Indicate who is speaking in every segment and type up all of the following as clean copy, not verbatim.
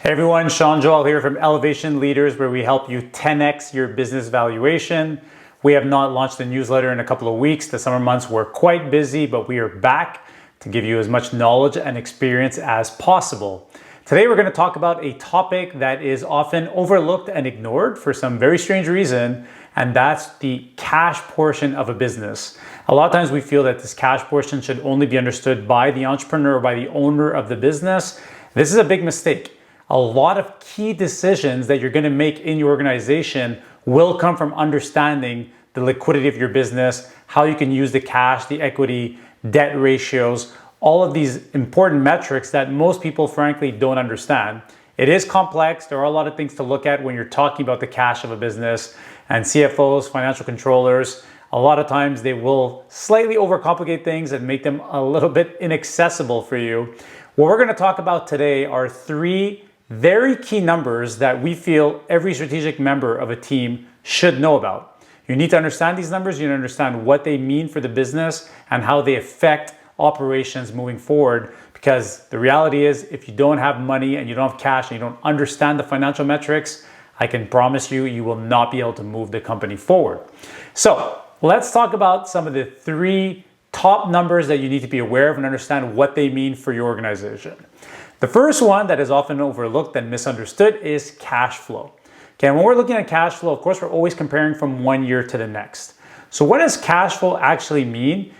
Speaker 1: Hey everyone, Sean Joel here from Elevation Leaders, where we help you 10x your business valuation. We have not launched a newsletter in a couple of weeks. The summer months were quite busy, but we are back to give you as much knowledge and experience as possible. Today we're going to talk about a topic that is often overlooked and ignored for some very strange reason, and that's the cash portion of a business. A lot of times we feel that this cash portion should only be understood by the entrepreneur or by the owner of the business. This is a big mistake. A lot of key decisions that you're going to make in your organization will come from understanding the liquidity of your business, how you can use the cash, the equity, debt ratios, all of these important metrics that most people frankly don't understand. It is complex. There are a lot of things to look at when you're talking about the cash of a business, and CFOs, financial controllers, a lot of times they will slightly overcomplicate things and make them a little bit inaccessible for you. What we're going to talk about today are three very key numbers that we feel every strategic member of a team should know about. You need to understand these numbers, you need to understand what they mean for the business and how they affect operations moving forward, because the reality is if you don't have money and you don't have cash and you don't understand the financial metrics, I can promise you, you will not be able to move the company forward. So let's talk about some of the three top numbers that you need to be aware of and understand what they mean for your organization. The first one that is often overlooked and misunderstood is cash flow. Okay, when we're looking at cash flow, of course, we're always comparing from one year to the next. So what does cash flow actually mean?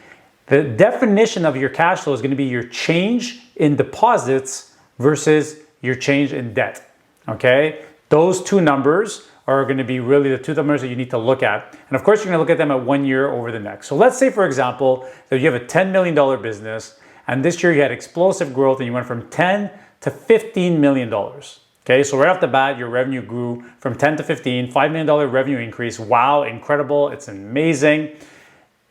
Speaker 1: The definition of your cash flow is going to be your change in deposits versus your change in debt. Okay, those two numbers are going to be really the two numbers that you need to look at. And of course, you're going to look at them at 1 year over the next. So let's say, for example, that you have a $10 million business, and this year you had explosive growth and you went from 10 to $15 million. Okay, so right off the bat, your revenue grew from 10 to 15, $5 million revenue increase. Wow, incredible, it's amazing.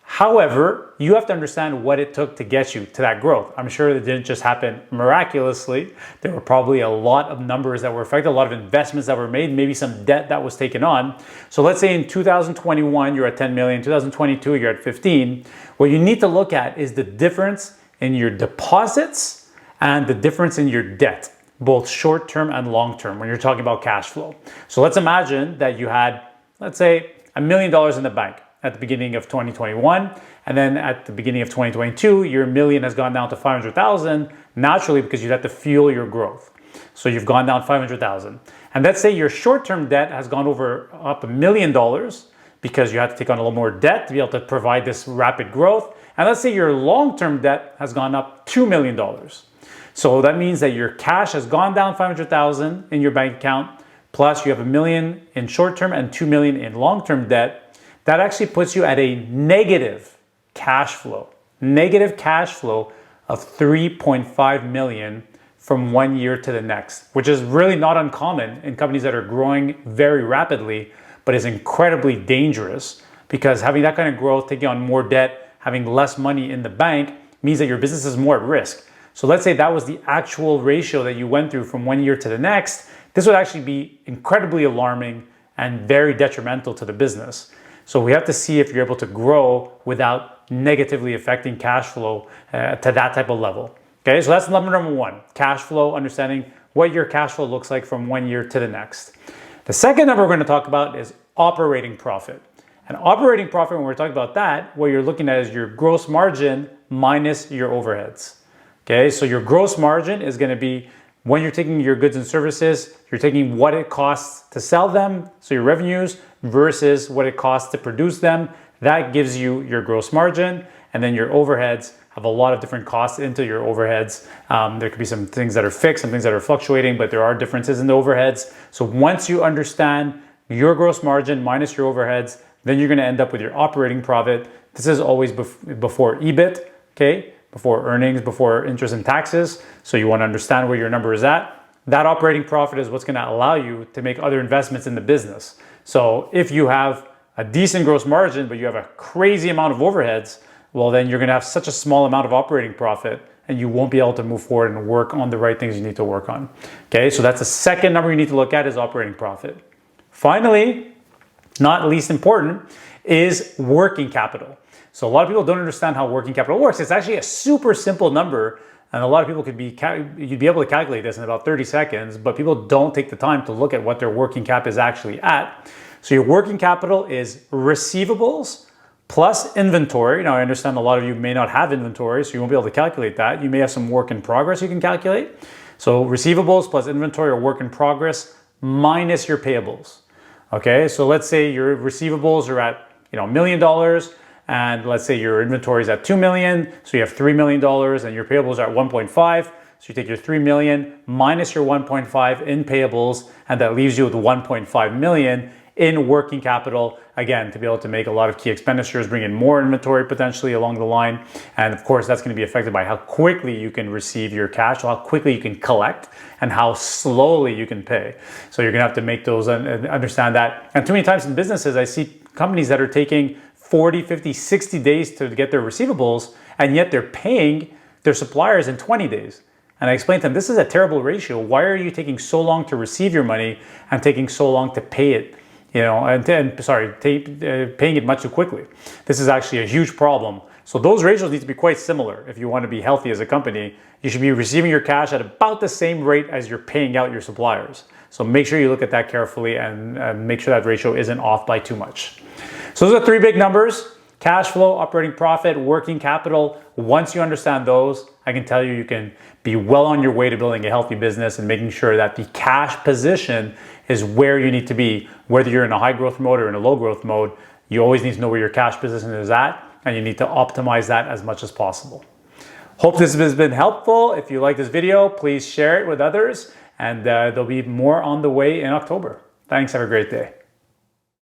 Speaker 1: However, you have to understand what it took to get you to that growth. I'm sure it didn't just happen miraculously. There were probably a lot of numbers that were affected, a lot of investments that were made, maybe some debt that was taken on. So let's say in 2021, you're at 10 million, 2022, you're at 15. What you need to look at is the difference in your deposits and the difference in your debt, both short-term and long-term when you're talking about cash flow. So let's imagine that you had, let's say, $1 million in the bank at the beginning of 2021, and then at the beginning of 2022, your million has gone down to 500,000 naturally because you had to fuel your growth. So you've gone down 500,000. And let's say your short-term debt has gone up $1 million because you had to take on a little more debt to be able to provide this rapid growth. And let's say your long-term debt has gone up $2 million. So that means that your cash has gone down 500,000 in your bank account, plus you have $1 million in short-term and $2 million in long-term debt. That actually puts you at a negative cash flow of $3.5 million from 1 year to the next, which is really not uncommon in companies that are growing very rapidly, but is incredibly dangerous because having that kind of growth, taking on more debt, having less money in the bank means that your business is more at risk. So let's say that was the actual ratio that you went through from 1 year to the next. This would actually be incredibly alarming and very detrimental to the business. So we have to see if you're able to grow without negatively affecting cash flow to that type of level. Okay, so that's number one, cash flow, understanding what your cash flow looks like from 1 year to the next. The second number we're going to talk about is operating profit. And operating profit, when we're talking about that, what you're looking at is your gross margin minus your overheads. Okay, so your gross margin is going to be when you're taking your goods and services, you're taking what it costs to sell them, so your revenues, versus what it costs to produce them. That gives you your gross margin. And then your overheads have a lot of different costs into your overheads. There could be some things that are fixed, some things that are fluctuating, but there are differences in the overheads. So once you understand your gross margin minus your overheads, then you're going to end up with your operating profit. This is always before EBIT, okay? Before earnings, before interest and taxes. So you want to understand where your number is at. That operating profit is what's going to allow you to make other investments in the business. So if you have a decent gross margin, but you have a crazy amount of overheads, well, then you're going to have such a small amount of operating profit and you won't be able to move forward and work on the right things you need to work on. Okay, so that's the second number you need to look at is operating profit. Finally, not least important, is working capital. So a lot of people don't understand how working capital works. It's actually a super simple number And a lot of people you'd be able to calculate this in about 30 seconds, but people don't take the time to look at what their working cap is actually at. So your working capital is receivables plus inventory. Now I understand a lot of you may not have inventory, so you won't be able to calculate that. You may have some work in progress you can calculate. So receivables plus inventory or work in progress minus your payables. Okay, so let's say your receivables are at $1 million, and let's say your inventory is at 2 million, so you have $3 million, and your payables are at 1.5. So you take your 3 million minus your 1.5 in payables, and that leaves you with 1.5 million in working capital, again, to be able to make a lot of key expenditures, bring in more inventory potentially along the line. And of course, that's going to be affected by how quickly you can receive your cash, how quickly you can collect, and how slowly you can pay. So you're going to have to make those and understand that. And too many times in businesses, I see companies that are taking 40, 50, 60 days to get their receivables, and yet they're paying their suppliers in 20 days. And I explained to them, this is a terrible ratio. Why are you taking so long to receive your money and taking so long to pay it? Paying it much too quickly. This is actually a huge problem. So those ratios need to be quite similar. If you want to be healthy as a company, you should be receiving your cash at about the same rate as you're paying out your suppliers. So make sure you look at that carefully and make sure that ratio isn't off by too much. So those are 3 big numbers: cash flow, operating profit, working capital. Once you understand those, I can tell you, you can be well on your way to building a healthy business and making sure that the cash position is where you need to be. Whether you're in a high growth mode or in a low growth mode, you always need to know where your cash position is at, and you need to optimize that as much as possible. Hope this has been helpful. If you like this video, please share it with others, and there'll be more on the way in October. Thanks, have a great day.